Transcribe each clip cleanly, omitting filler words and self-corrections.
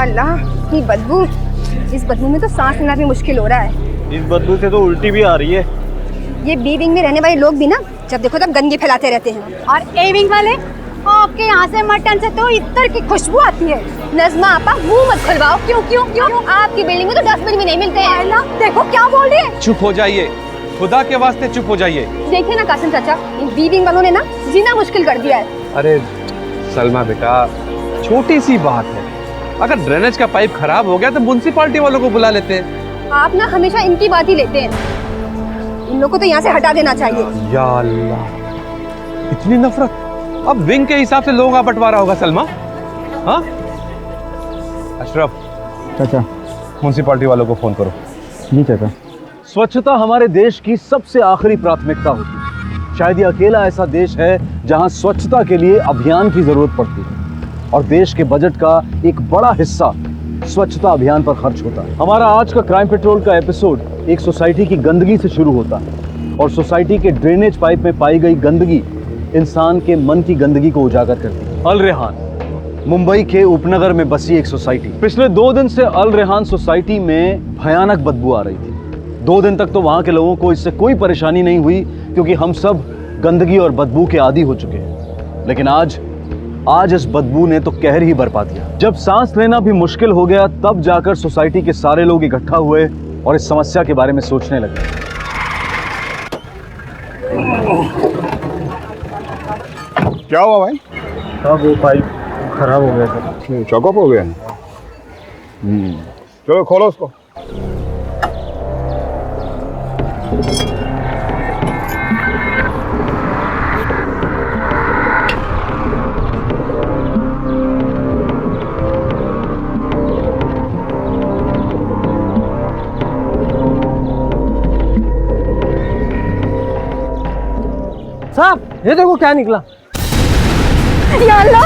अल्लाह, ये बदबू, इस बदबू में तो सांस लेना भी मुश्किल हो रहा है। इस बदबू से तो उल्टी भी आ रही है। ये बी विंग में रहने वाले लोग भी ना जब देखो तब गंदगी फैलाते रहते हैं। और ए विंग वाले, आपके यहाँ से मटन से तो इत्र की खुशबू आती है। नज़मा आपा, मुंह मत खुलवाओ। क्यों क्यों क्यों? आपकी बिल्डिंग में तो डस्टबिन भी नहीं मिलते हैं। अल्लाह, देखो क्या बोल रही है। चुप हो जाइए, खुदा के वास्ते चुप हो जाइए। देखिए ना कासिम चाचा, इन बी विंग वालों ने ना जीना मुश्किल कर दिया है। अरे सलमा बेटा, छोटी सी बात है, अगर ड्रेनेज का पाइप खराब हो गया तो म्युनिसिपालिटी वालों को बुला लेते हैं। आप ना हमेशा इनकी बात ही लेते हैं। इन लोग को तो यहाँ से हटा देना चाहिए। या अल्लाह, इतनी नफरत। अब विंग के हिसाब से लोगों का बंटवारा होगा सलमा। हाँ अशरफ चाचा, म्युनिसिपालिटी वालों को फोन करो। जी चाचा। स्वच्छता हमारे देश की सबसे आखिरी प्राथमिकता होती है। शायद ये अकेला ऐसा देश है जहां स्वच्छता के लिए अभियान की जरूरत पड़ती है और देश के बजट का एक बड़ा हिस्सा स्वच्छता अभियान पर खर्च होता है। हमारा आज का क्राइम पेट्रोल का एपिसोड एक सोसाइटी की गंदगी से शुरू होता है और सोसाइटी के ड्रेनेज पाइप में पाई गई गंदगी इंसान के मन की गंदगी को उजागर करती है। अल रेहान, मुंबई के उपनगर में बसी एक सोसाइटी। पिछले 2 दिन से अल रेहान सोसाइटी में भयानक बदबू आ रही थी। 2 दिन तक तो वहां के लोगों को इससे कोई परेशानी नहीं हुई क्योंकि हम सब गंदगी और बदबू के आदी हो चुके हैं। लेकिन आज इस बदबू ने तो कहर ही बरपा दिया। जब सांस लेना भी मुश्किल हो गया तब जाकर सोसाइटी के सारे लोग इकट्ठा हुए और इस समस्या के बारे में सोचने लगे। क्या हुआ भाई? साहब वो पाइप खराब हो गया था। चौकअप हो गया। चलो खोलो उसको। साहब ये देखो क्या निकला। या अल्लाह,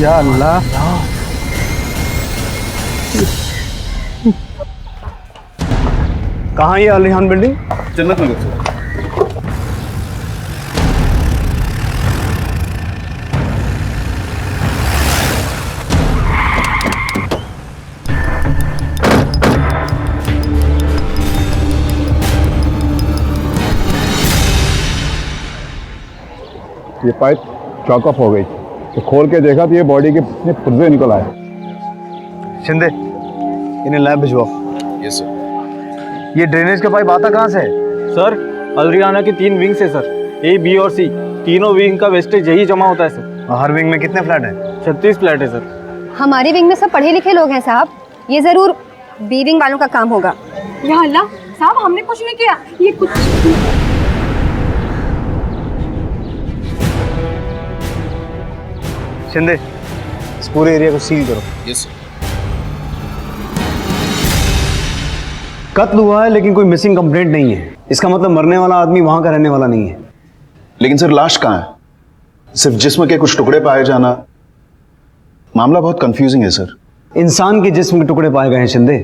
या अल्लाह, कहाँ ये अल रेहान बिल्डिंग? जन्नत नगर से। ये पाइप चॉकअप हो गई तो खोल के देखा तो ये बॉडी के पुर्जे निकल आए। शिंदे, इन्हें लैब भिजवाओ। Yes sir. ये ड्रेनेज का पाइप आता कहाँ से है? सर, अलरियाना की 3 विंग से सर, ए, बी और सी, तीनों विंग का वेस्टेज यही जमा होता है सर। हर विंग में कितने फ्लैट हैं? 36 फ्लैट है सर। हमारे विंग में सब पढ़े लिखे लोग हैं साहब। ये जरूर बी विंग वालों का काम होगा। या अल्लाह, साहब हमने कुछ नहीं किया। ये कुछ शिंदे, इस पूरे एरिया को सील करो। Yes sir. कत्ल हुआ है लेकिन कोई मिसिंग कंप्लेंट नहीं है। इसका मतलब मरने वाला आदमी वहां का रहने वाला नहीं है। लेकिन सर लाश कहाँ है? सिर्फ जिस्म के कुछ टुकड़े पाए जाना, मामला बहुत कंफ्यूजिंग है सर। इंसान के जिस्म के टुकड़े पाए गए हैं शिंदे।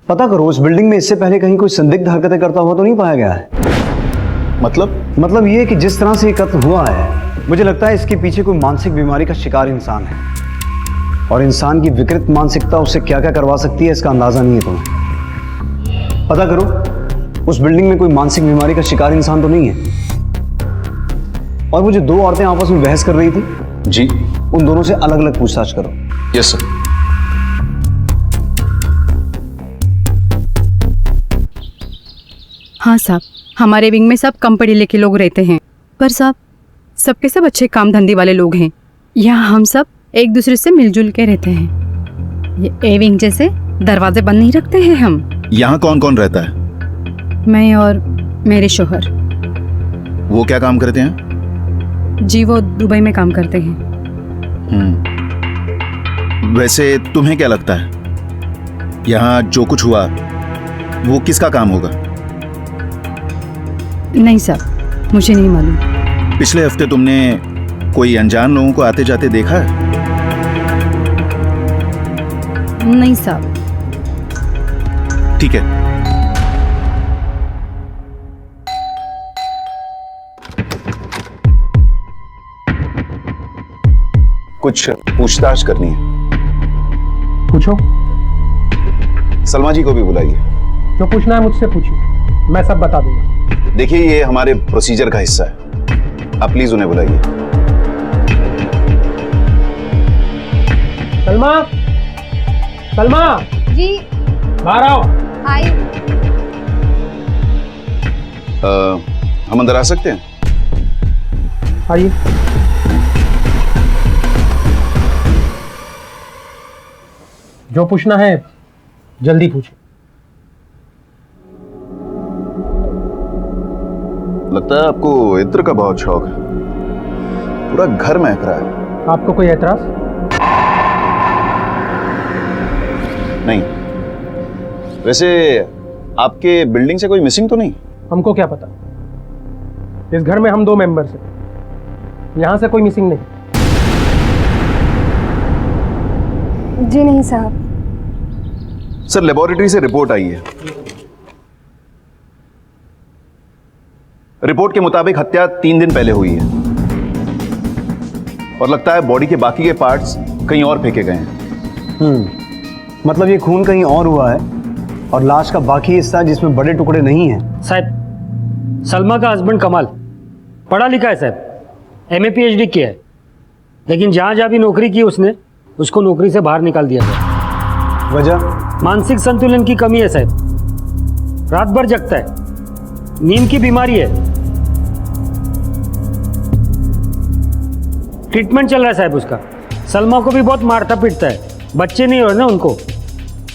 पता करो उस बिल्डिंग में इससे पहले कहीं कोई संदिग्ध हरकतें करता हुआ तो नहीं पाया गया है। मतलब ये कि जिस तरह से ये कत्ल हुआ है, मुझे लगता है इसके पीछे कोई मानसिक बीमारी का शिकार इंसान है और इंसान की विकृत मानसिकता उससे क्या क्या करवा सकती है इसका अंदाजा नहीं है तुम्हें। पता करो उस बिल्डिंग में कोई मानसिक बीमारी का शिकार इंसान तो नहीं है। और वो जो 2 औरतें आपस में बहस कर रही थी जी, उन दोनों से अलग अलग पूछताछ करो। Yes sir. हाँ साहब, हमारे विंग में सब कम पढ़े लिखे लोग रहते हैं, पर साहब सबके सब अच्छे काम धंधे वाले लोग हैं। यहाँ हम सब एक दूसरे से मिलजुल के रहते हैं। ये ए विंग जैसे दरवाजे बंद नहीं रखते हैं हम। यहाँ कौन कौन रहता है? मैं और मेरे शोहर। वो क्या काम करते हैं? जी वो दुबई में काम करते हैं। वैसे तुम्हें क्या लगता है यहाँ जो कुछ हुआ वो किसका काम होगा? नहीं साहब, मुझे नहीं मालूम। पिछले हफ्ते तुमने कोई अनजान लोगों को आते जाते देखा है? नहीं साहब। ठीक है। कुछ पूछताछ करनी है। पूछो। सलमा जी को भी बुलाइए। जो पूछना है मुझसे पूछिए, मैं सब बता दूंगा। देखिए, ये हमारे प्रोसीजर का हिस्सा है, आप प्लीज उन्हें बुलाइए। सलमा, सलमा, जी बाहर आओ। आई। हम अंदर आ सकते हैं? आइए। जो पूछना है जल्दी पूछिए। लगता है आपको इत्र का बहुत शौक है, पूरा घर महक रहा है। आपको कोई एतराज? नहीं। वैसे आपके बिल्डिंग से कोई मिसिंग तो नहीं? हमको क्या पता, इस घर में हम 2 मेंबर्स हैं, यहां से कोई मिसिंग नहीं। जी नहीं साहब। सर, लेबोरेटरी से रिपोर्ट आई है। रिपोर्ट के मुताबिक हत्या 3 दिन पहले हुई है और लगता है बॉडी के बाकी के पार्ट्स कहीं और फेंके गए हैं। मतलब ये खून कहीं और हुआ है और लाश का बाकी हिस्सा जिसमें बड़े टुकड़े नहीं हैं। साहब, सलमा का हस्बैंड कमाल पढ़ा लिखा है साहब, MA PhD किया है, लेकिन जहाँ जहाँ भी नौकरी की उसने, उसको नौकरी से बाहर निकाल दिया साहब। वजह? मानसिक संतुलन की कमी है साहब, रात भर जगता है, नींद की बीमारी है, ट्रीटमेंट चल रहा है साहब उसका। सलमा को भी बहुत मारता पीटता है, बच्चे नहीं हो रहे ना उनको,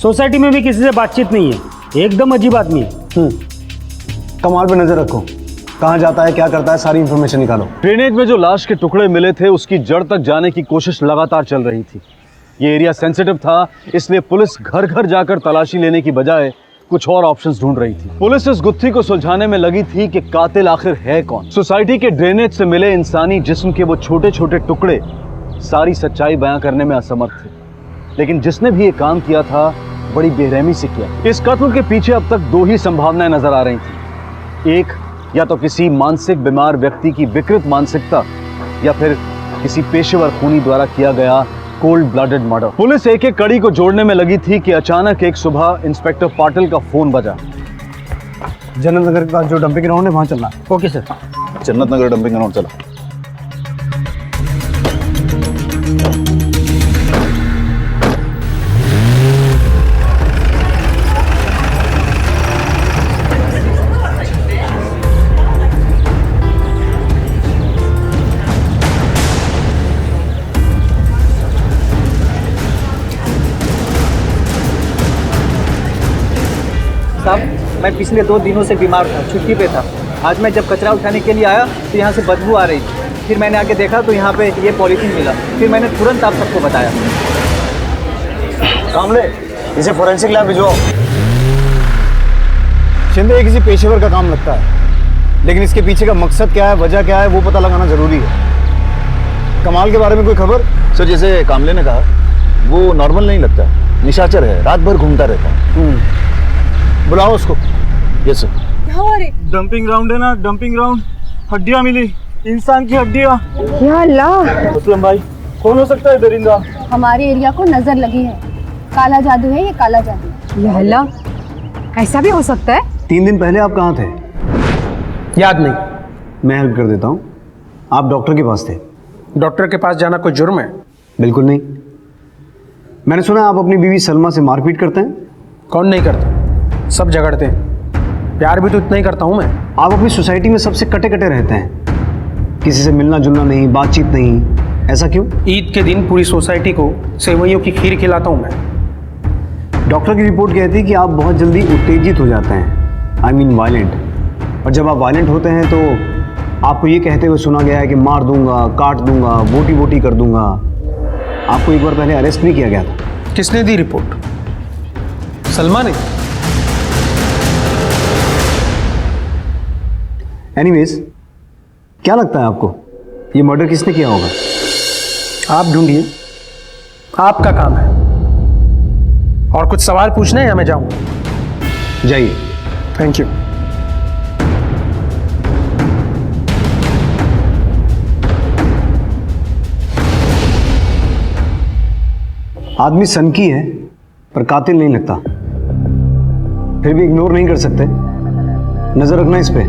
सोसाइटी में भी किसी से बातचीत नहीं है, एकदम अजीब आदमी है। कमाल पे नजर रखो, कहाँ जाता है, क्या करता है, सारी इंफॉर्मेशन निकालो। ड्रेनेज में जो लाश के टुकड़े मिले थे उसकी जड़ तक जाने की कोशिश लगातार चल रही थी। ये एरिया सेंसिटिव था, इसलिए पुलिस घर घर जाकर तलाशी लेने की बजाय कुछ और ऑप्शंस ढूंढ रही थी। पुलिस इस गुत्थी को सुलझाने में लगी थी कि कातिल आखिर है कौन। सोसाइटी के ड्रेनेज से मिले इंसानी जिस्म के वो छोटे छोटे टुकड़े सारी सच्चाई बयां करने में असमर्थ थे, लेकिन जिसने भी ये काम किया था बड़ी बेरहमी से किया। इस कत्ल के पीछे अब तक 2 ही संभावनाएं नजर आ रही थी। एक, या तो किसी मानसिक बीमार व्यक्ति की विकृत मानसिकता, या फिर किसी पेशेवर खूनी द्वारा किया गया कोल्ड ब्लडेड मर्डर। पुलिस एक एक कड़ी को जोड़ने में लगी थी कि अचानक एक सुबह इंस्पेक्टर पाटिल का फोन बजा। जन्नत नगर के पास जो डंपिंग ग्राउंड है वहां चलना है। Okay sir. जन्नत नगर डंपिंग ग्राउंड चला। साहब, मैं पिछले 2 दिनों से बीमार था, छुट्टी पे था। आज मैं जब कचरा उठाने के लिए आया तो यहाँ से बदबू आ रही थी। फिर मैंने आके देखा तो यहाँ पे ये पॉलीथीन मिला। फिर मैंने तुरंत आप सबको बताया। कामले, इसे फोरेंसिक लैब भिजवाओ। शिंदे किसी पेशेवर का काम लगता है, लेकिन इसके पीछे का मकसद क्या है, वजह क्या है, वो पता लगाना जरूरी है। कमाल के बारे में कोई खबर? सर, जैसे कामले ने कहा, वो नॉर्मल नहीं लगता, निशाचर है, रात भर घूमता रहता है। बुलाओ उसको। Yes sir. डंपिंग ग्राउंड है ना, डंपिंग ग्राउंड, हड्डियां मिली, इंसान की हड्डियां। या अल्लाह, असलम भाई, कौन हो सकता है दरिंदा? हमारे एरिया को नजर लगी है, काला जादू है ये, काला जादू। या अल्लाह, ऐसा भी हो सकता है? 3 दिन पहले आप कहाँ थे? याद नहीं। मैं हेल्प कर देता हूँ। आप डॉक्टर के पास थे। डॉक्टर के पास जाना कोई जुर्म है? बिल्कुल नहीं। मैंने सुना आप अपनी बीवी सलमा से मारपीट करते हैं। कौन नहीं करता, सब झगड़ते हैं। प्यार भी तो इतना ही करता हूँ मैं। आप अपनी सोसाइटी में सबसे कटे कटे रहते हैं, किसी से मिलना जुलना नहीं, बातचीत नहीं, ऐसा क्यों? ईद के दिन पूरी सोसाइटी को सेवइयों की खीर खिलाता हूँ मैं। डॉक्टर की रिपोर्ट कहती है कि आप बहुत जल्दी उत्तेजित हो जाते हैं, आई मीन वायलेंट। और जब आप वायलेंट होते हैं तो आपको ये कहते हुए सुना गया है कि मार दूंगा, काट दूंगा, बोटी बोटी कर दूंगा। आपको एक बार पहले अरेस्ट भी किया गया था। किसने दी रिपोर्ट? सलमा ने। एनीवेज, क्या लगता है आपको ये मर्डर किसने किया होगा? आप ढूंढिए, आपका काम है। और कुछ सवाल पूछने हैं या मैं जाऊं? जाइए। Thank you. आदमी सनकी है पर कातिल नहीं लगता, फिर भी इग्नोर नहीं कर सकते। नजर रखना इस पे।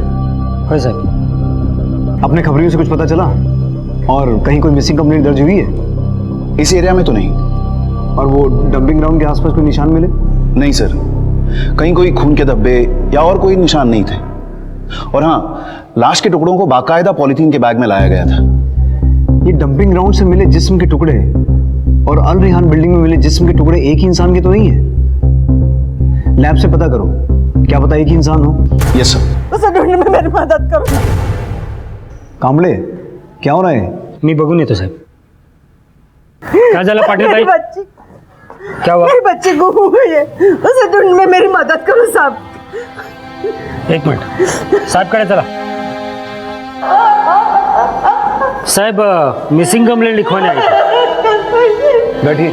हाँ साहब। अपने खबरियों से कुछ पता चला और कहीं कोई मिसिंग कंप्लेंट दर्ज हुई है? इस एरिया में तो नहीं। और वो डंपिंग ग्राउंड के आसपास कोई निशान मिले? नहीं सर, कहीं कोई खून के धब्बे या और कोई निशान नहीं थे। और हाँ, लाश के टुकड़ों को बाकायदा पॉलीथीन के बैग में लाया गया था। ये डंपिंग ग्राउंड से मिले जिस्म के टुकड़े और अल रिहान बिल्डिंग में मिले जिस्म के टुकड़े एक ही इंसान के तो नहीं है। लैब से पता करो, क्या पता एक ही इंसान हो। Yes sir. उसे ढूंढने में मेरी मदद करो। कांबळे, क्या हो रहा है? मी बघून येतो साहेब। क्या झालं पाटील मेरी भाई? बच्ची, क्या हुआ? मेरी बच्ची गुम हो गई है, उसे ढूंढने में मेरी मदद करो साहब। एक मिनिट साहेबकडे चला। साहेब मिसिंग कंप्लेंट लिखवाने आई थी। बैठिए।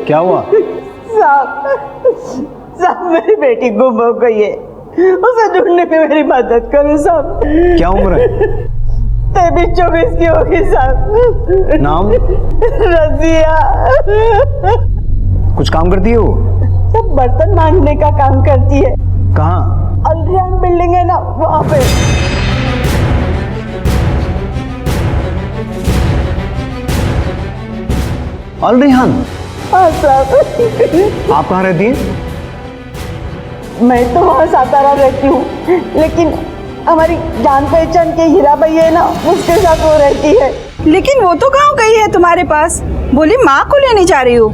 क्या हुआ? साहब मेरी बेटी गुम हो गई है, उसे ढूंढने में मेरी मदद करो साहब। क्या उम्र है? 23-24 की होगी साहब। नाम? रजिया। कुछ काम करती है वो? सब बर्तन मांजने का काम करती है। कहाँ? अल रिहान बिल्डिंग है ना, वहाँ पे। अल रिहान? हाँ साहब। आप कहाँ रहती हैं? मैं तो वहाँ सातारा रहती हूँ, लेकिन हमारी जान पहचान के हीरा भाई है ना, उसके साथ वो रहती है। लेकिन वो तो गांव गई है तुम्हारे पास, बोली माँ को लेने जा रही हूँ।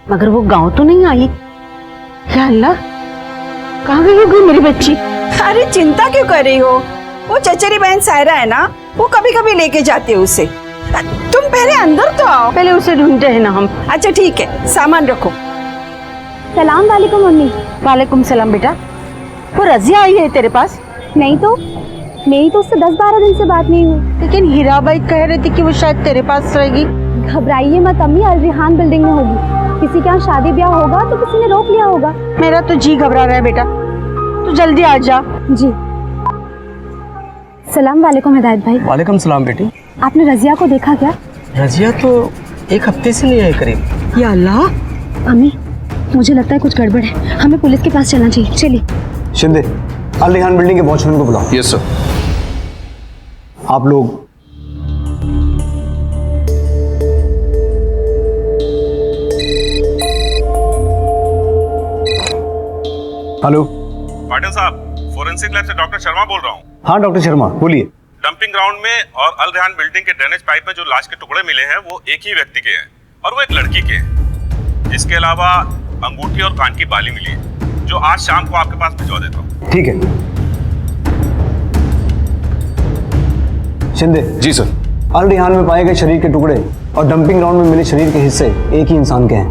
मगर वो गांव तो नहीं आई। या अल्लाह, कहाँ गई होगी मेरी बच्ची? अरे चिंता क्यों कर रही हो, वो चचेरी बहन सायरा है ना, वो कभी कभी लेके जाती है उसे। तुम पहले अंदर तो आओ, पहले उसे ढूंढते हैं ना हम। अच्छा ठीक है, सामान रखो। सलाम वालेकुम मम्मी। वालेकुम सलाम बेटा। वो रजिया आई है तेरे पास? नहीं तो, मेरी तो उससे 10-12 दिन से बात नहीं हुई। लेकिन हीराबाई कह रही थी कि वो शायद तेरे पास रहेगी। घबराइए मत अम्मी, अल रिहान बिल्डिंग में होगी। किसी के यहाँ शादी ब्याह होगा तो किसी ने रोक लिया होगा। मेरा तो जी घबरा रहा है बेटा, तू जल्दी आ जा। जी। सलाम वालेकुम हिदायत भाई। वालेकुम सलाम बेटी। आपने रजिया को देखा क्या? रजिया तो 1 हफ्ते से नहीं है करीब। या अल्लाह। अम्मी, मुझे लगता है कुछ गड़बड़ है, हमें पुलिस के पास चलना चाहिए। चलिए। शिंदे, अल रिहान बिल्डिंग के वॉचमैन को बुलाओ। Yes sir. आप लोग हेलो। पाटिल साहब, फोरेंसिक लैब से डॉक्टर शर्मा बोल रहा हूँ। हाँ डॉक्टर शर्मा बोलिए। डंपिंग ग्राउंड में और अल रिहान बिल्डिंग के ड्रेनेज पाइप में जो लाश के टुकड़े मिले हैं वो एक ही व्यक्ति के हैं और वो एक लड़की के हैं। इसके अलावा अंगूठी और कान की बाली मिली है, जो आज शाम को आपके पास भिजवा देता हूँ। ठीक है। शिंदे। जी सर। अल रिहान में पाए गए शरीर के टुकड़े और डंपिंग ग्राउंड में मिले शरीर के हिस्से एक ही इंसान के हैं,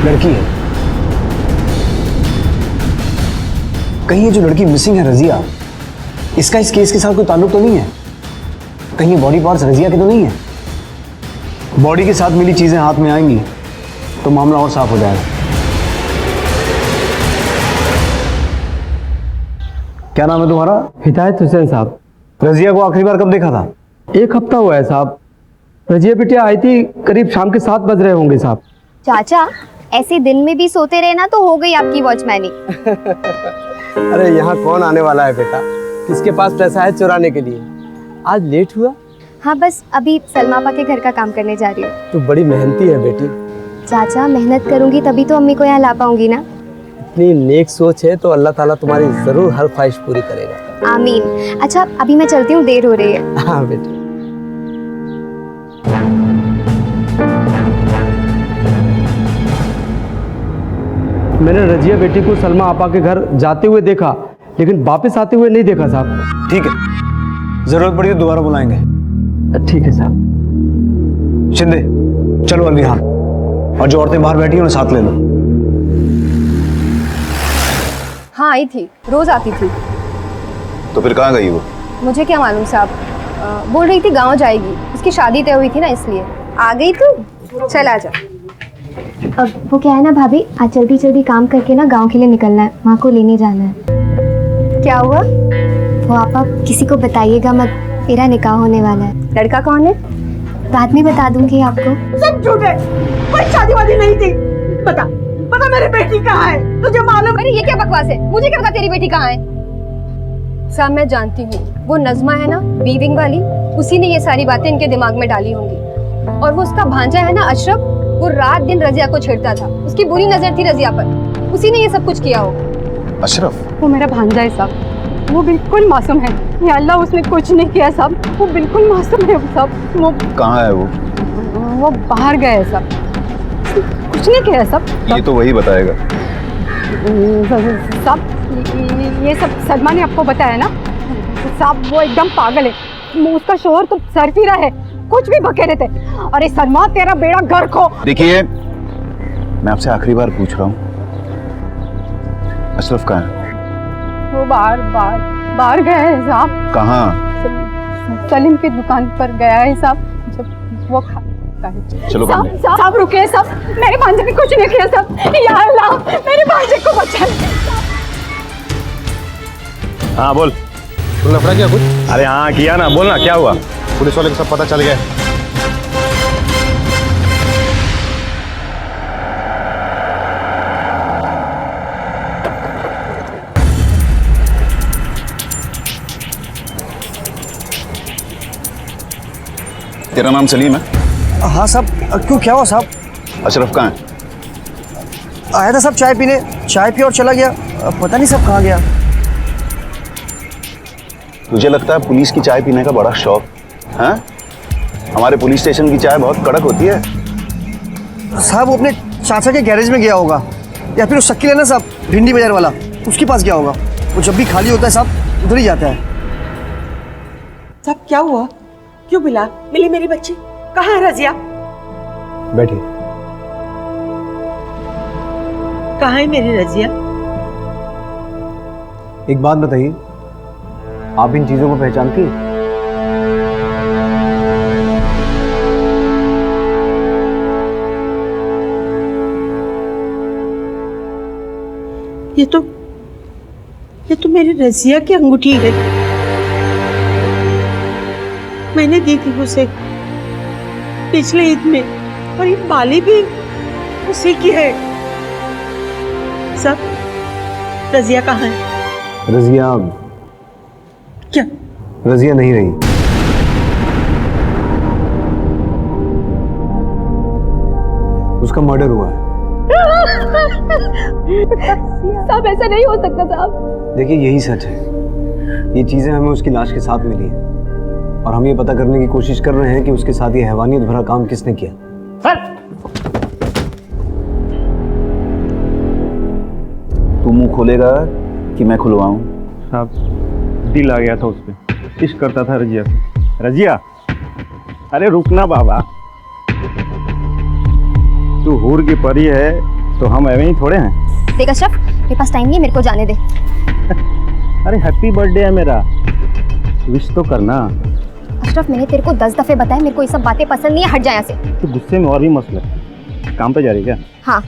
लड़की है। कहीं ये जो लड़की मिसिंग है रजिया, इसका इस केस के साथ कोई ताल्लुक तो नहीं है? कहीं ये बॉडी पार्ट्स रजिया के तो नहीं है? बॉडी के साथ मिली चीजें हाथ में आएंगी तो मामला और साफ हो जाएगा। क्या नाम है तुम्हारा? हिदायत हुसैन साहब। रजिया को आखिरी बार कब देखा था? 1 हफ्ता हुआ है साहब। रजिया बिटिया आई थी करीब शाम के 7 बज रहे होंगे साहब। चाचा, ऐसे दिन में भी सोते रहना तो हो गई आपकी वॉचमैनी। अरे यहाँ कौन आने वाला है बेटा, किसके पास पैसा है चुराने के लिए। आज लेट हुआ? हाँ बस अभी सलमा पा के घर का काम करने जा रही हूँ। तू बड़ी मेहनती है बेटी। चाचा, मेहनत करूंगी तभी तो अम्मी को यहाँ ला पाऊंगी ना। इतनी नेक सोच है तो अल्लाह ताला तुम्हारी जरूर हर ख्वाहिश पूरी करेगा। आमीन। अच्छा अभी मैं चलती हूँ, देर हो रही है। हाँ बेटी। मैंने रजिया बेटी को सलमा आपा के घर जाते हुए देखा, लेकिन वापस आते हुए नहीं देखा साहब। ठीक है, जरूरत पड़ी तो दोबारा बुलाएंगे। ठीक है साहब। शिंदे, चलो अल रिहान, और जो औरतें बाहर बैठी हैं उन्हें साथ ले लो। हाँ आई थी, रोज आती थी। तो फिर कहाँ गई वो? मुझे क्या मालूम साहब, बोल रही थी गांव जाएगी, उसकी शादी तय हुई थी ना इसलिए। आ गई तू? चल आ जा। अब वो क्या है ना भाभी, आज जल्दी जल्दी काम करके ना गांव के लिए निकलना है, माँ को लेने जाना है। क्या हुआ? वो आप किसी को बताइएगा मत, मेरा निकाह होने वाला है। लड़का कौन है? बाद में बता दूंगी आपको। सब झूठ है, कोई शादी वादी नहीं थी। बता बता मेरी बेटी कहाँ है, तुझे मालूम? अरे ये क्या बकवास है, मुझे क्या पता तेरी बेटी कहाँ है। साहब मैं जानती हूँ, वो नज़मा है ना बीविंग वाली, उसी ने ये सारी बातें इनके दिमाग में डाली होंगी। और वो उसका भांजा है ना अशरफ, वो रात दिन रजिया को छेड़ता था, उसकी बुरी नजर थी रजिया पर, उसी ने ये सब कुछ किया होगा। अशरफ? वो मेरा भांजा है साहब, वो बिल्कुल मासूम है। या अल्लाह, उसने कुछ नहीं किया साहब, वो बिल्कुल मासूम है साहब। वो कहाँ है वो बाहर गए है साहब, कुछ नहीं किया साहब। ये तो वही बताएगा। साहब ये सब सलमा ने आपको बताया ना साहब, वो एकदम पागल है। उसका शोहर तो सरफिरा है, कुछ भी बके रहते। अरे सलमा तेरा बेड़ा गर्क हो। देखिए मैं आपसे आखिरी बार पूछ रहा हूँ, अशरफ कहाँ है? वो बाहर गया है साहब। कहाँ? सलीम की दुकान पर गया है साहब, जब वो खाता है। चलो साहब रुके साहब, मेरे भांजे ने कुछ नहीं किया साहब। या अल्लाह, मेरे भांजे को बचा ले। हाँ बोल। तुम लफड़ा किया कुछ? अरे हाँ किया ना, बोल ना क्या हुआ? पुलिस वाले को सब पता चल गया। तेरा नाम सलीम है? हाँ साहब। क्यों, क्या हुआ साहब? अशरफ कहाँ है? आया था साहब चाय पीने, चाय पी और चला गया। पता नहीं साहब कहाँ गया। तुझे लगता है पुलिस की चाय पीने का बड़ा शौक? हाँ, हमारे पुलिस स्टेशन की चाय बहुत कड़क होती है। साहब वो अपने चाचा के गैरेज में गया होगा, या फिर वो शक्ल है ना साहब भिंडी बाजार वाला, उसके पास गया होगा। वो जब भी खाली होता है साहब उधर ही जाता है। साहब क्या हुआ, क्यों मिली मेरी बच्ची? कहाँ है रजिया? बैठिए। कहाँ है मेरी रजिया? एक बात बताइए, आप इन चीजों को पहचानती हैं? ये तो मेरी रजिया की अंगूठी है। मैंने दी थी उसे पिछले ईद में, और ये बाली भी उसी की है। सब रजिया कहाँ है? रजिया क्या? रजिया नहीं रही। उसका मर्डर हुआ है। साहब ऐसा नहीं हो सकता साहब। देखिए यही सच है, ये चीजें हमें उसकी लाश के साथ मिली है, और हम ये पता करने की कोशिश कर रहे हैं कि उसके साथ ये हैवानियत भरा काम किसने किया। सर तू मुंह खोलेगा कि मैं खुलवाऊं? साहब दिल आ गया था उस पे, इश्क करता था रजिया से। रजिया, अरे रुकना बाबा, तू हूर की परी है तो हम ऐਵੇਂ ही थोड़े हैं। देख अशरफ, मेरे पास टाइम नहीं है, मेरे को जाने दे। अरे हैप्पी बर्थडे है मेरा, विश तो करना। अशरफ मैंने तेरे को 10 दफे बताया, मेरे को ये सब बातें पसंद नहीं है, हट जा यहाँ से। तो गुस्से में और भी मसला, काम पे जा रही क्या? हाँ।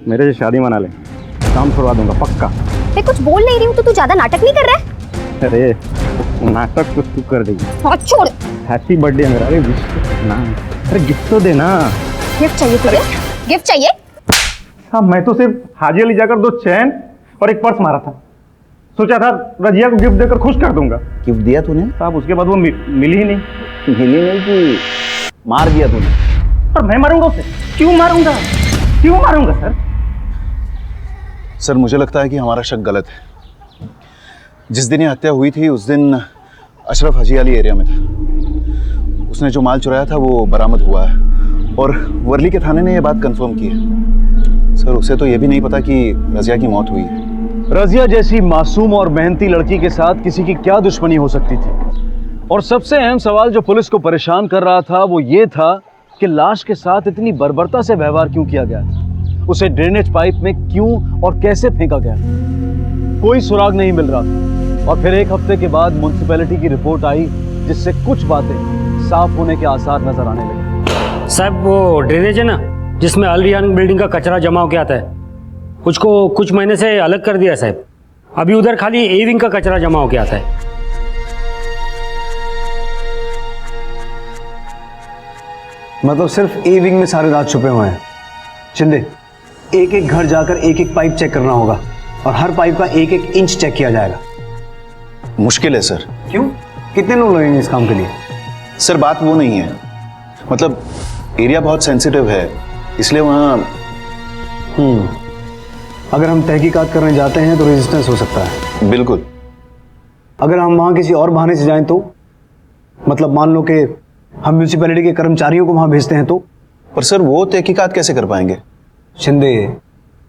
मेरे से शादी मना ले, काम छुड़वा दूंगा पक्का। मैं कुछ बोल नहीं रही हूँ तो तू ज्यादा नाटक नहीं कर रहा है? अरे नाटक तो तू कर देगी। हाँ छोड़। हैप्पी बर्थडे मेरा, अरे विश ना, अरे गिफ्ट तो देना। गिफ्ट चाहिए तुझे? गिफ्ट चाहिए? हाँ, मैं तो सिर्फ हाजी अली जाकर 2 चैन और एक पर्स मारा था, सोचा था रजिया को गिफ्ट देकर खुश कर दूंगा। गिफ्ट दिया तूने? साहब उसके बाद वो मिली ही नहीं। मिली नहीं कि मार दिया तूने? पर मैं मारूंगा उसे, क्यों मारूंगा सर? सर मुझे लगता है कि हमारा शक गलत है। जिस दिन ये हत्या हुई थी उस दिन अशरफ हाजी अली एरिया में था। उसने जो माल चुराया था वो बरामद हुआ है, और वर्ली के थाने ने ये बात कंफर्म की है। सर उसे तो ये भी नहीं पता कि रजिया की मौत हुई है। रजिया जैसी मासूम और मेहनती लड़की के साथ किसी की क्या दुश्मनी हो सकती थी? और सबसे अहम सवाल जो पुलिस को परेशान कर रहा था वो ये था कि लाश के साथ इतनी बर्बरता से व्यवहार क्यों किया गया था? उसे ड्रेनेज पाइप में क्यों और कैसे फेंका गया? कोई सुराग नहीं मिल रहा था। और फिर एक हफ्ते के बाद म्युनिसिपैलिटी की रिपोर्ट आई, जिससे कुछ बातें साफ होने के आसार नजर आने लगे। साहब वो ड्रेनेज है ना, जिसमें अल रियान बिल्डिंग का कचरा जमा हो के आता है, उसको कुछ महीने से अलग कर दिया साहब। अभी उधर खाली ए विंग का कचरा जमा हो के आता है। मतलब सिर्फ ए विंग में सारे राज छुपे हुए हैं। शिंदे, एक एक घर जाकर एक एक पाइप चेक करना होगा और हर पाइप का एक एक इंच चेक किया जाएगा। मुश्किल है सर। क्यों? कितने लोग लगेंगे इस काम के लिए? सर बात वो नहीं है, मतलब एरिया बहुत सेंसिटिव है, इसलिए वहाँ अगर हम तहकीकात करने जाते हैं तो रेजिस्टेंस हो सकता है। बिल्कुल। अगर हम वहाँ किसी और बहाने से जाएं तो, मतलब मान लो कि हम म्यूनिसिपैलिटी के कर्मचारियों को वहाँ भेजते हैं तो? पर सर वो तहकीकात कैसे कर पाएंगे? शिंदे,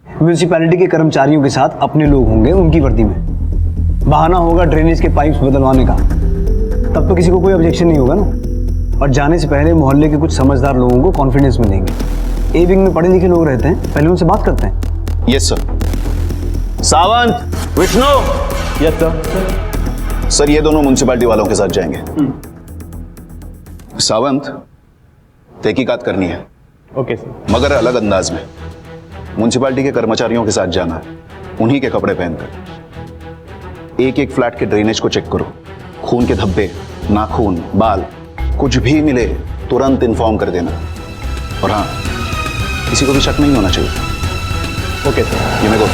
म्यूनिसिपैलिटी के कर्मचारियों के साथ अपने लोग होंगे उनकी वर्दी में। बहाना होगा ड्रेनेज के पाइप्स बदलवाने का, तब तो किसी को कोई ऑब्जेक्शन नहीं होगा ना। और जाने से पहले मोहल्ले के कुछ समझदार लोगों को कॉन्फिडेंस में देंगे। ए विंग में पढ़े लिखे लोग रहते हैं, पहले उनसे बात करते हैं। Yes sir. Sawant, Vishnu. Yes sir. Sir ये दोनों म्युनिसिपैलिटी वालों के साथ जाएंगे। सावंत, तहकीकात करनी है। Okay sir. मगर अलग अंदाज में। म्युनिसिपैलिटी के कर्मचारियों के साथ जाना है, उन्हीं के कपड़े पहनकर। एक एक फ्लैट के ड्रेनेज को चेक करो। खून के धब्बे, नाखून, बाल, कुछ भी मिले तुरंत इन्फॉर्म कर देना। और हाँ, किसी को भी शक नहीं होना चाहिए। Okay sir. ये मेरे को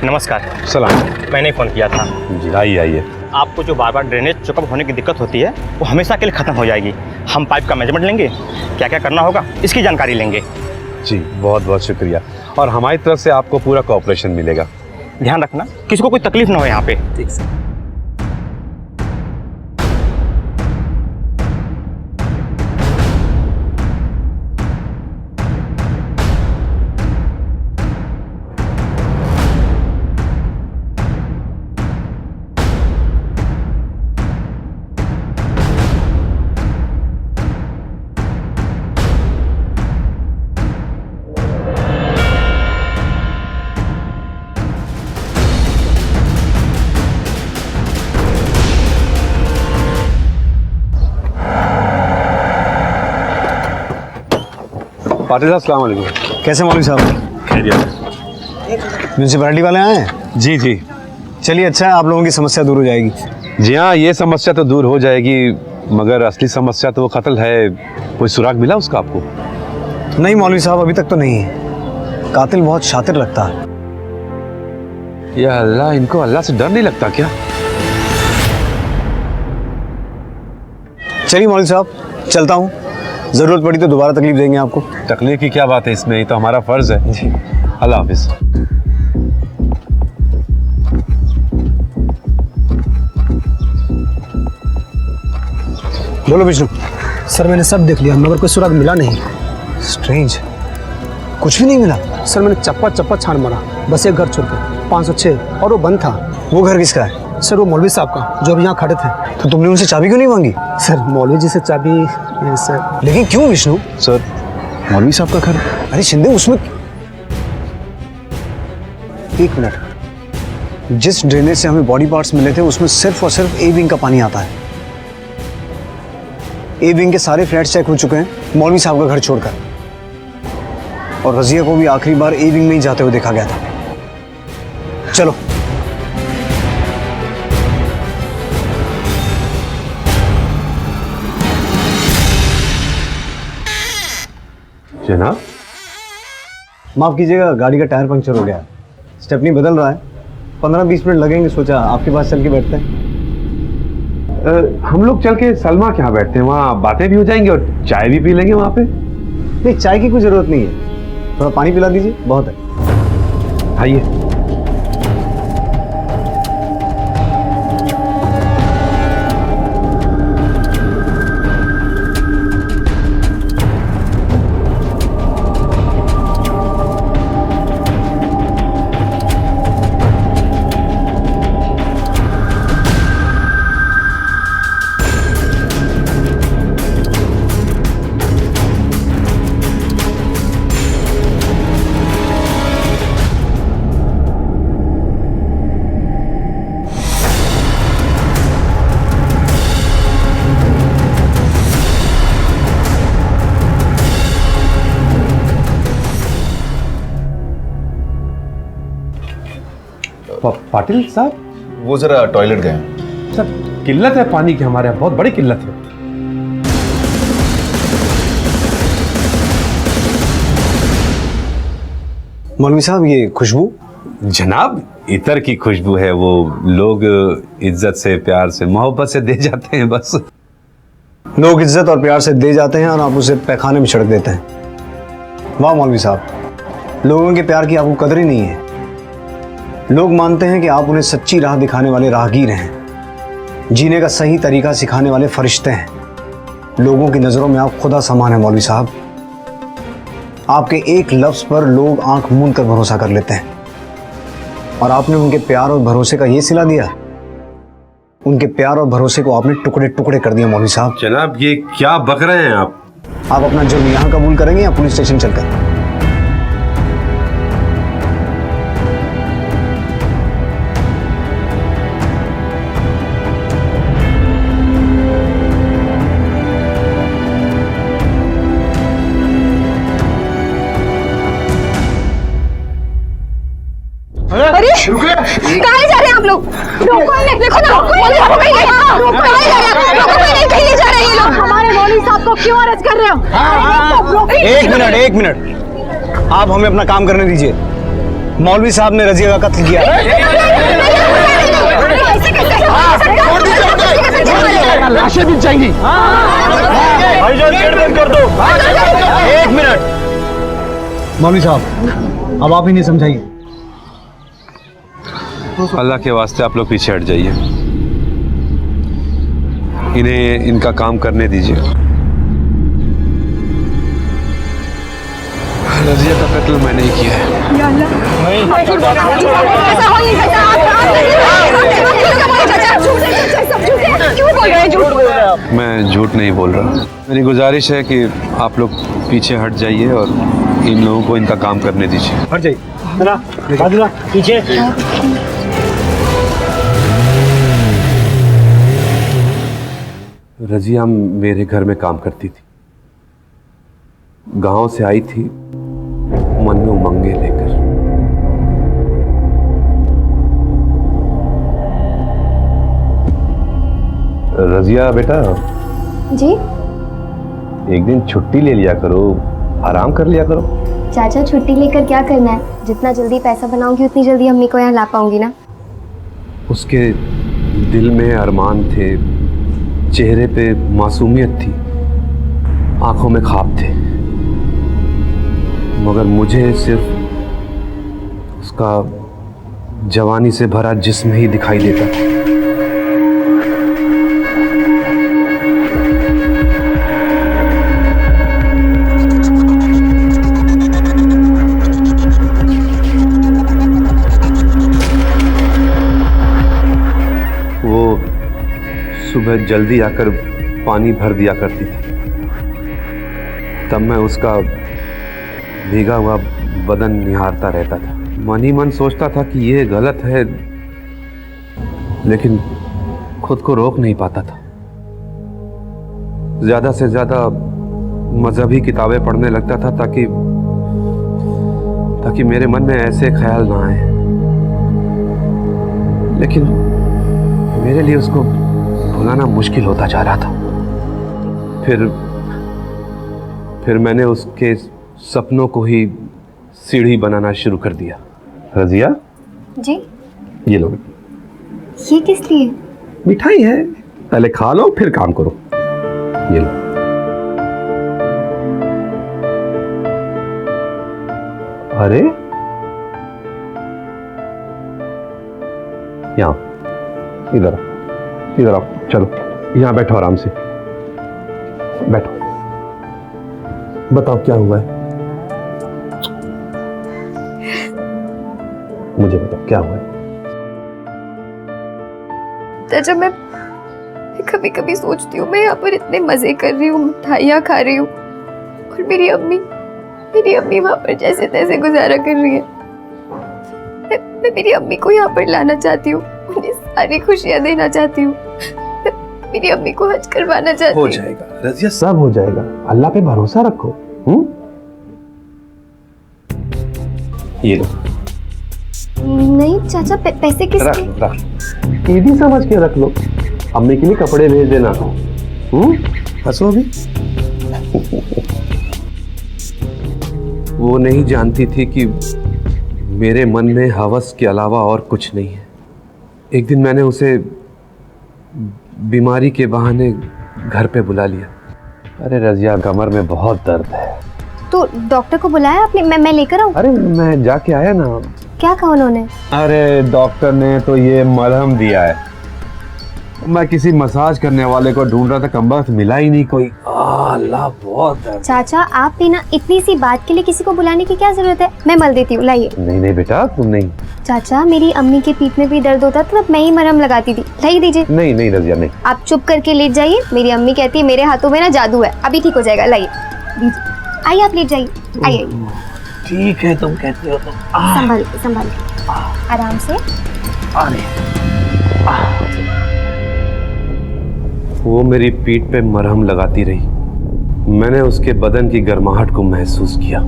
नमस्कार। सलाम। मैंने फ़ोन किया था। जी आइए आइए। आपको जो बार बार ड्रेनेज चोकअप होने की दिक्कत होती है वो हमेशा के लिए ख़त्म हो जाएगी। हम पाइप का मेजरमेंट लेंगे, क्या क्या करना होगा इसकी जानकारी लेंगे। जी बहुत बहुत शुक्रिया, और हमारी तरफ से आपको पूरा कोऑपरेशन मिलेगा। ध्यान रखना किसी को कोई तकलीफ ना हो यहाँ पे। ठीक सर। पाटिल साहब अस्सलाम वालेकुम। कैसे मौलवी साहब? खैरियत। म्यूनिसिपैलिटी वाले आए हैं? जी जी। चलिए अच्छा है, आप लोगों की समस्या दूर हो जाएगी। जी हाँ, ये समस्या तो दूर हो जाएगी, मगर असली समस्या तो वो कत्ल है। कोई सुराग मिला उसका आपको? नहीं मौलवी साहब, अभी तक तो नहीं है। कातिल बहुत शातिर लगता है। या अल्लाह, इनको अल्लाह से डर नहीं लगता क्या? चलिए मौलवी साहब, चलता हूँ। जरूरत पड़ी तो दोबारा तकलीफ देंगे आपको। तकलीफ की क्या बात है इसमें, ये तो हमारा फर्ज है। जी। अल्लाह हाफिज। बोलो विष्णु। सर मैंने सब देख लिया मगर कोई सुराग मिला नहीं। स्ट्रेंज, कुछ भी नहीं मिला। सर मैंने चप्पा चप्पा छान मारा, बस एक घर छोड़ के 506, और वो बंद था। वो घर किसका है? सर वो मौलवी साहब का, जो अभी यहाँ खड़े थे। तो तुमने उनसे चाबी क्यों नहीं मांगी? सर मौलवी जी से चाबी सर। लेकिन क्यों विष्णु? सर मौलवी साहब का घर। अरे शिंदे, उसमें एक मिनट, जिस ड्रेनेज से हमें बॉडी पार्ट्स मिले थे उसमें सिर्फ और सिर्फ ए विंग का पानी आता है। ए विंग के सारे फ्लैट्स चेक हो चुके हैं मौलवी साहब का घर छोड़कर, और रजिया को भी आखिरी बार ए विंग में ही जाते हुए देखा गया था। चलो। जनाब माफ कीजिएगा, गाड़ी का टायर पंक्चर हो गया, स्टेपनी बदल रहा है। 15-20 मिनट लगेंगे, सोचा आपके पास चल के बैठते हैं। हम लोग चल के सलमा के यहाँ बैठते हैं, वहाँ बातें भी हो जाएंगी और चाय भी पी लेंगे वहाँ पे। नहीं, चाय की कोई जरूरत नहीं है, थोड़ा पानी पिला दीजिए, बहुत है। आइए। पाटिल साहब वो जरा टॉयलेट गए हैं। सर किल्लत है पानी की, हमारे यहाँ बहुत बड़ी किल्लत है। मौलवी साहब ये खुशबू? जनाब इतर की खुशबू है, वो लोग इज्जत से प्यार से मोहब्बत से दे जाते हैं बस। लोग इज्जत और प्यार से दे जाते हैं और आप उसे पैखाने में छिड़क देते हैं। वाह मौलवी साहब, लोगों के प्यार की आपको कदर ही नहीं है। लोग मानते हैं कि आप उन्हें सच्ची राह दिखाने वाले राहगीर हैं, जीने का सही तरीका सिखाने वाले फरिश्ते हैं। लोगों की नज़रों में आप खुदा समान हैं मौलवी साहब। आपके एक लफ्ज़ पर लोग आंख मूंद कर भरोसा कर लेते हैं और आपने उनके प्यार और भरोसे का ये सिला दिया। उनके प्यार और भरोसे को आपने टुकड़े टुकड़े कर दिया मौलवी साहब। जनाब ये क्या बक रहे हैं आप? आप अपना जुर्म यहाँ कबूल करेंगे या पुलिस स्टेशन चलकर? अरे कहाँ जा रहे हैं आप लोग? रोको इन्हें, देखो ना, मौलवी साहब कहीं नहीं, कहाँ जा रहे हैं? रोको इन्हें, कहीं जा रहे हैं ये लोग। हमारे मौलवी साहब को क्यों अरेस्ट कर रहे हो? एक मिनट, आप हमें अपना काम करने दीजिए। मौलवी साहब ने रजिया का कत्ल किया। लाशें बिक जाएंगी। भाईजान गेट बंद कर दो। एक मिनट मौलवी साहब, अब आप ही नहीं समझाइए। अल्लाह के वास्ते आप लोग पीछे हट जाइए, इन्हें इनका काम करने दीजिए। रजिया का कत्ल मैंने ही किया है। मैं झूठ नहीं बोल रहा। मेरी गुजारिश है कि आप लोग पीछे हट जाइए और इन लोगों को इनका काम करने दीजिए। हट जाइए पीछे। रजिया मेरे घर में काम करती थी, गांव से आई थी मन में उमंगे लेकर। रजिया बेटा जी एक दिन छुट्टी ले लिया करो, आराम कर लिया करो। चाचा छुट्टी लेकर क्या करना है? जितना जल्दी पैसा बनाऊंगी उतनी जल्दी अम्मी को यहाँ ला पाऊंगी ना। उसके दिल में अरमान थे, चेहरे पे मासूमियत थी, आंखों में ख्वाब थे, मगर मुझे सिर्फ उसका जवानी से भरा जिस्म ही दिखाई देता था। सुबह जल्दी आकर पानी भर दिया करती थी, तब मैं उसका भीगा हुआ बदन निहारता रहता था। मन ही मन सोचता था कि ये गलत है, लेकिन खुद को रोक नहीं पाता था। ज़्यादा से ज़्यादा मजहबी किताबें पढ़ने लगता था ताकि मेरे मन में ऐसे ख्याल ना आए, लेकिन मेरे लिए उसको भुलाना मुश्किल होता जा रहा था। फिर मैंने उसके सपनों को ही सीढ़ी बनाना शुरू कर दिया। रजिया जी, ये लो, ये किस लिए? मिठाई है, पहले खा लो फिर काम करो। ये लो। अरे यहाँ इधर इधर आओ, चलो यहाँ बैठो, आराम से बैठो। बताओ क्या हुआ है, मुझे बताओ क्या हुआ है। चाचा मैं कभी कभी सोचती हूँ, मैं यहाँ पर इतने मजे कर रही हूँ, मिठाइयाँ खा रही हूँ, और मेरी अम्मी वहाँ पर जैसे तैसे गुजारा कर रही है। मैं मेरी अम्मी को यहाँ पर लाना चाहती हूँ, उन्हें सारी खुशियाँ देना चाहती हूँ, मेरी अम्मी को हज करवाना चाहती हूँ। हो जाएगा रजिया, सब हो जाएगा, अल्लाह पे भरोसा रखो। ये लो, नहीं चाचा, पैसे किस रख ईदी समझ के रख लो, अम्मी के लिए कपड़े भेज देना। हंसो अभी। वो नहीं जानती थी कि मेरे मन में हवस के अलावा और कुछ नहीं है। एक दिन मैंने उसे बीमारी के बहाने घर पे बुला लिया। अरे रजिया, कमर में बहुत दर्द है। तो डॉक्टर को बुलाया आपने? मैं लेकर आऊं? अरे मैं जाके आया ना। क्या कहा उन्होंने? अरे डॉक्टर ने तो ये मलहम दिया है। मैं किसी मसाज करने वाले को ढूंढ रहा था, कमबख्त मिला ही नहीं कोई। अल्लाह, बहुत दर्द। चाचा आप भी ना, इतनी सी बात के लिए किसी को बुलाने की क्या जरूरत है? मैं मल देती हूँ, लाइए। नहीं नहीं बेटा, तुम नहीं। चाचा मेरी अम्मी के पीठ में भी दर्द होता था, तब मैं ही मरहम लगाती थी। लाइए दीजिए। नहीं नहीं रजिया, नहीं। आप चुप करके लेट जाइए। मेरी अम्मी कहती है मेरे हाथों में ना जादू है, अभी ठीक हो जाएगा। लाइए दीजिए। आइए आप लेट जाइए। आइए। ठीक है, तुम कहते हो तो। संभाल संभाल आराम से। वो मेरी पीठ पे मरहम लगाती रही। मैंने उसके बदन की गर्माहट को महसूस किया।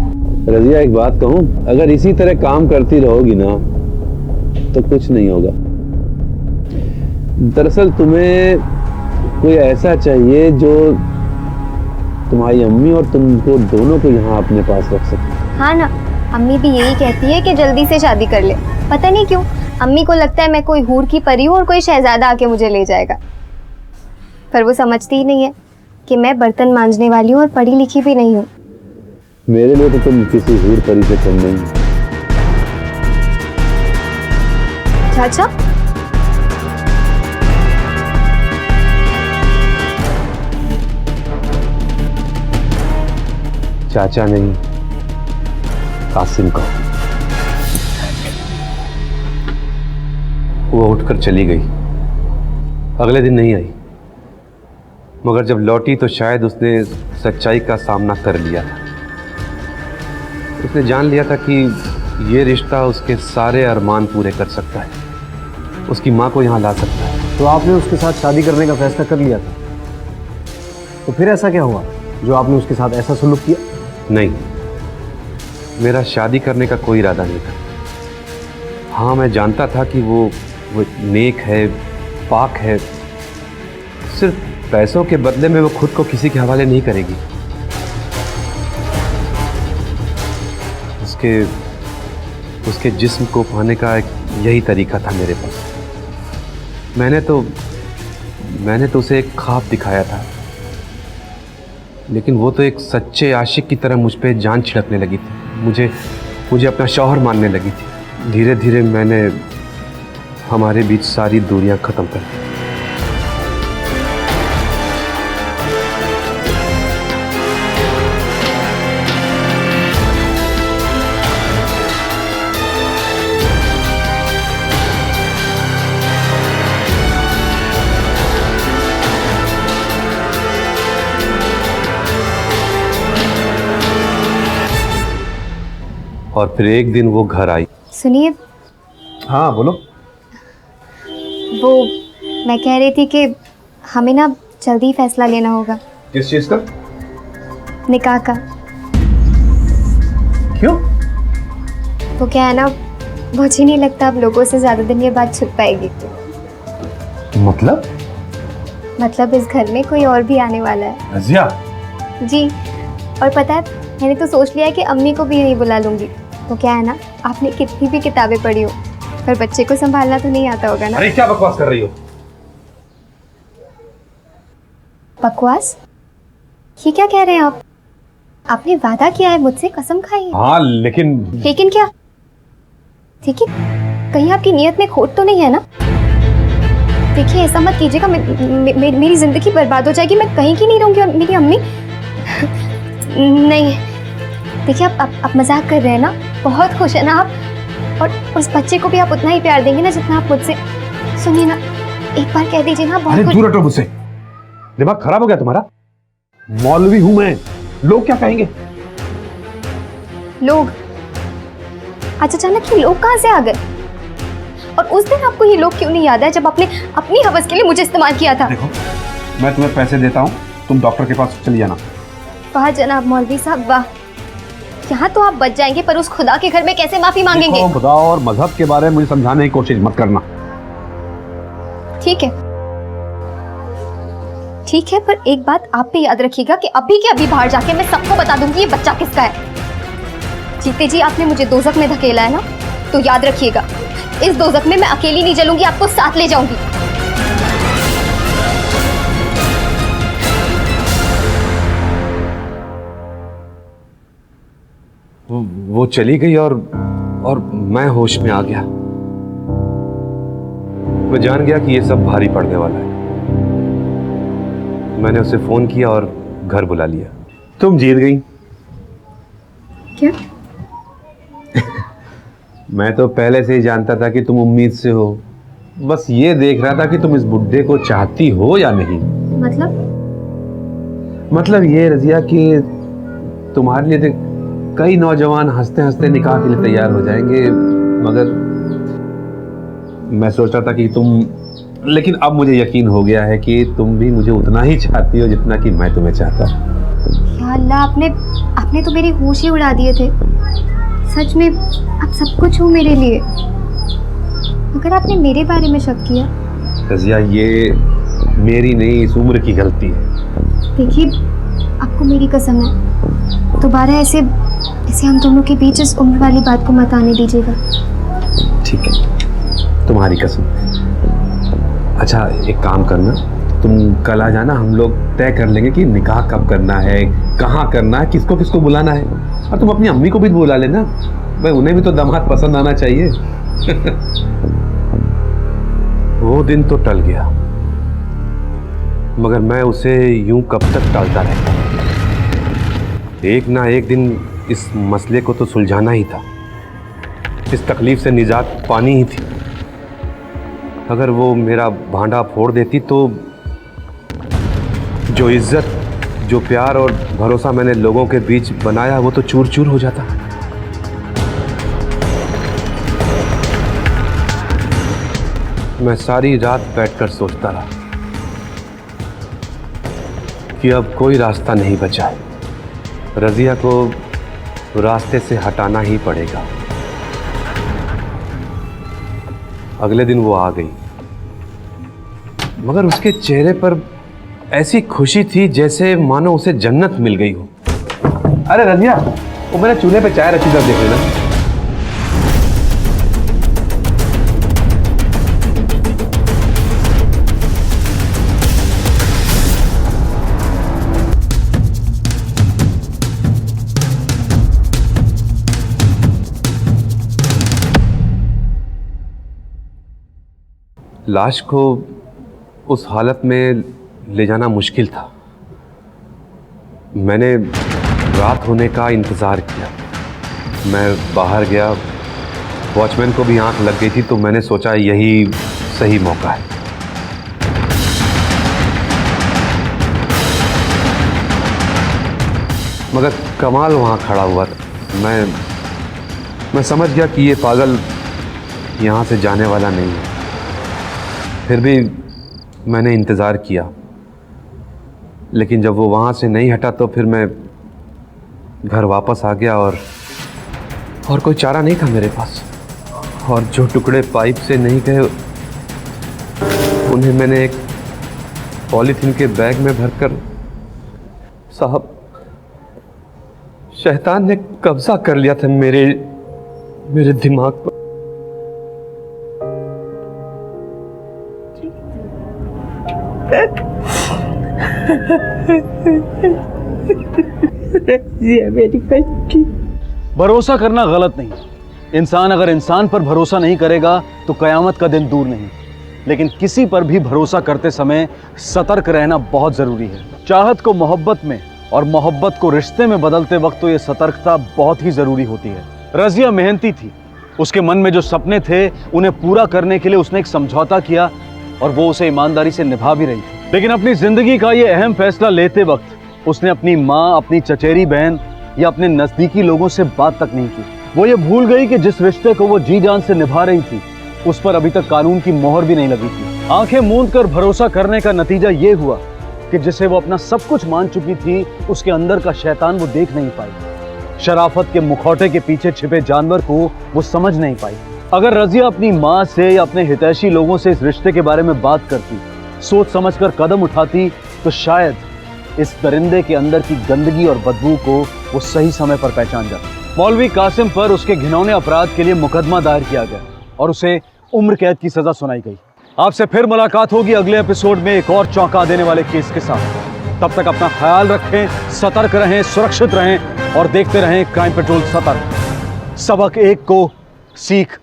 रजिया एक बात कहूं, अगर इसी तरह काम करती रहोगी ना तो कुछ नहीं होगा। दरअसल तुम्हें कोई ऐसा चाहिए जो तुम्हारी अम्मी और तुमको दोनों को यहाँ अपने पास रख सके। हाँ ना, अम्मी भी यही कहती है कि जल्दी से शादी कर ले। पता नहीं क्यों अम्मी को लगता है मैं कोई हूर की परी हूँ और कोई शहजादा आके मुझे ले जाएगा। पर वो समझती ही नहीं है कि मैं बर्तन मांजने वाली हूँ और पढ़ी लिखी भी नहीं हूँ। मेरे लिए तो तुम किसी हूर परी से कम नहीं हो। चाचा चाचा नहीं, कासिम का। वो उठकर चली गई। अगले दिन नहीं आई, मगर जब लौटी तो शायद उसने सच्चाई का सामना कर लिया था। उसने जान लिया था कि ये रिश्ता उसके सारे अरमान पूरे कर सकता है, उसकी माँ को यहाँ ला सकता है। तो आपने उसके साथ शादी करने का फैसला कर लिया था, तो फिर ऐसा क्या हुआ जो आपने उसके साथ ऐसा सलूक किया? नहीं, मेरा शादी करने का कोई इरादा नहीं था। हाँ, मैं जानता था कि वो नेक है, पाक है। सिर्फ पैसों के बदले में वो खुद को किसी के हवाले नहीं करेगी। उसके जिस्म को पाने का यही तरीका था मेरे पास। मैंने तो उसे एक ख्वाब दिखाया था, लेकिन वो तो एक सच्चे आशिक की तरह मुझ पे जान छिड़कने लगी थी। मुझे अपना शौहर मानने लगी थी। धीरे धीरे मैंने हमारे बीच सारी दूरियां खत्म कर दी। और फिर एक दिन वो घर आई। सुनिए। हाँ बोलो। वो मैं कह रही थी कि हमें ना जल्दी फैसला लेना होगा। किस चीज का? निकाह का। क्यों? वो क्या है ना, मुझे नहीं लगता अब लोगों से ज्यादा दिन ये बात छुप पाएगी। मतलब इस घर में कोई और भी आने वाला है। रजिया। जी, और पता है मैंने तो सोच लिया है कि अम्मी को भी नहीं बुला लूंगी। तो क्या है ना, आपने कितनी भी किताबें पढ़ी हो पर बच्चे को संभालना तो नहीं आता होगा ना। अरे क्या बकवास कर रही हो? बकवास? ये क्या कह रहे हैं आप? आपने वादा किया है मुझसे, कसम खाई है। हाँ लेकिन क्या? देखिए कहीं आपकी नीयत में खोट तो नहीं है ना? देखिए ऐसा मत कीजिएगा, मेरी जिंदगी बर्बाद हो जाएगी। मैं कहीं की नहीं रहूंगी और मेरी अम्मी नहीं। देखिए आप मजाक कर रहे हैं ना? बहुत खुश है ना आप? और उस बच्चे को भी आप उतना ही प्यार देंगे ना जितना आप मुझसे। सुनिए ना, एक बार कह दीजिए ना। बहुत दूर हटो मुझसे। दिमाग खराब हो गया तुम्हारा? मौलवी हूं मैं, लोग क्या कहेंगे? लोग? आज अचानक ये लोग कहां से आ गए? और उस दिन आपको ये लोग क्यों नहीं याद है जब आपने अपनी हवस के लिए मुझे इस्तेमाल किया था? देखो, मैं तुम्हें पैसे देता हूँ, तुम डॉक्टर के पास चली जाना। वाह जनाब मौलवी साहब वाह। यहाँ तो आप बच जाएंगे, पर उस खुदा के घर में कैसे माफी मांगेंगे? देखो, खुदा और मजहब के बारे में मुझे समझाने की कोशिश मत करना। ठीक है, ठीक है, पर एक बात आप भी याद रखिएगा कि अभी के अभी बाहर जाके मैं सबको बता दूंगी ये बच्चा किसका है। जीते जी आपने मुझे दोजख में धकेला है ना, तो याद रखिएगा इस दोजख में मैं अकेली नहीं जलूंगी, आपको साथ ले जाऊंगी। वो चली गई और मैं होश में आ गया। मैं जान गया कि ये सब भारी पड़ने वाला है। मैंने उसे फोन किया और घर बुला लिया। तुम जीत गई। क्या? मैं तो पहले से ही जानता था कि तुम उम्मीद से हो। बस ये देख रहा था कि तुम इस बुड्ढे को चाहती हो या नहीं। मतलब ये रजिया कि तुम्हारे लिए तो कई नौजवान हंसते हंसते निकाह के लिए तैयार हो जाएंगे, मगर मैं सोच रहा था कि तुम, लेकिन अब मुझे यकीन हो गया है कि तुम भी मुझे उतना ही चाहती हो जितना कि मैं तुम्हें चाहता। या अल्लाह, आपने तो मेरी होश ही उड़ा दिए थे। सच में आप सब कुछ हो मेरे लिए। अगर आपने मेरे बारे में शक किया, रजिया ये मेरी नहीं, इस उम्र की गलती है। देखिए, आपको मेरी कसम है, दोबारा ऐसे हम दोनों के बीच इस उम्र वाली बात को मत आने दीजिएगा। ठीक है, तुम्हारी कसम। अच्छा, एक काम करना, तुम कल आ जाना, हम लोग तय कर लेंगे कि निकाह कब करना है, कहाँ करना है, किसको किसको बुलाना है। और तुम अपनी अम्मी को भी बुला लेना भाई, उन्हें भी तो दामाद पसंद आना चाहिए। वो दिन तो टल गया, मगर मैं उसे यूं कब तक टालता रहता। एक ना एक दिन इस मसले को तो सुलझाना ही था। इस तकलीफ से निजात पानी ही थी। अगर वो मेरा भांडा फोड़ देती तो जो इज्जत, जो प्यार और भरोसा मैंने लोगों के बीच बनाया, वो तो चूर चूर हो जाता। मैं सारी रात बैठकर सोचता रहा कि अब कोई रास्ता नहीं बचा है। रजिया को रास्ते से हटाना ही पड़ेगा। अगले दिन वो आ गई, मगर उसके चेहरे पर ऐसी खुशी थी जैसे मानो उसे जन्नत मिल गई हो। अरे रजिया, वो मैंने चूल्हे पे चाय रखी था, देख लेना। लाश को उस हालत में ले जाना मुश्किल था। मैंने रात होने का इंतज़ार किया। मैं बाहर गया, वॉचमैन को भी आंख लग गई थी, तो मैंने सोचा यही सही मौका है। मगर कमाल वहाँ खड़ा हुआ था। मैं समझ गया कि ये पागल यहाँ से जाने वाला नहीं है। फिर भी मैंने इंतज़ार किया, लेकिन जब वो वहाँ से नहीं हटा तो फिर मैं घर वापस आ गया और कोई चारा नहीं था मेरे पास। और जो टुकड़े पाइप से नहीं गए, उन्हें मैंने एक पॉलीथीन के बैग में भरकर, साहब, शैतान ने कब्जा कर लिया था मेरे दिमाग पर। मेरी बच्ची। भरोसा करना गलत नहीं। इंसान अगर इंसान पर भरोसा नहीं करेगा तो कयामत का दिन दूर नहीं। लेकिन किसी पर भी भरोसा करते समय सतर्क रहना बहुत जरूरी है। चाहत को मोहब्बत में और मोहब्बत को रिश्ते में बदलते वक्त तो ये सतर्कता बहुत ही जरूरी होती है। रजिया मेहनती थी। उसके मन में जो सपने थे उन्हें पूरा करने के लिए उसने एक समझौता किया और वो उसे ईमानदारी से निभा भी रही थी। लेकिन अपनी जिंदगी का ये अहम फैसला लेते वक्त उसने अपनी माँ, अपनी चचेरी बहन या अपने नजदीकी लोगों से बात तक नहीं की। वो ये भूल गई कि जिस रिश्ते को वो जी जान से निभा रही थी उस पर अभी तक कानून की मोहर भी नहीं लगी थी। आंखें मूंद कर भरोसा करने का नतीजा ये हुआ कि जिसे वो अपना सब कुछ मान चुकी थी उसके अंदर का शैतान वो देख नहीं पाई। शराफत के मुखौटे के पीछे छिपे जानवर को वो समझ नहीं पाई। अगर रजिया अपनी माँ से या अपने हितैषी लोगों से इस रिश्ते के बारे में बात करती, सोच समझकर कदम उठाती, तो शायद इस दरिंदे के अंदर की गंदगी और बदबू को वो सही समय पर पहचान जाता। मौलवी कासिम पर उसके घिनौने अपराध के लिए मुकदमा दायर किया गया और उसे उम्र कैद की सजा सुनाई गई। आपसे फिर मुलाकात होगी अगले एपिसोड में एक और चौंका देने वाले केस के साथ। तब तक अपना ख्याल रखें, सतर्क रहें, सुरक्षित रहें और देखते रहें क्राइम पेट्रोल सतर्क। सबक एक को, सीख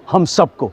हम सबको।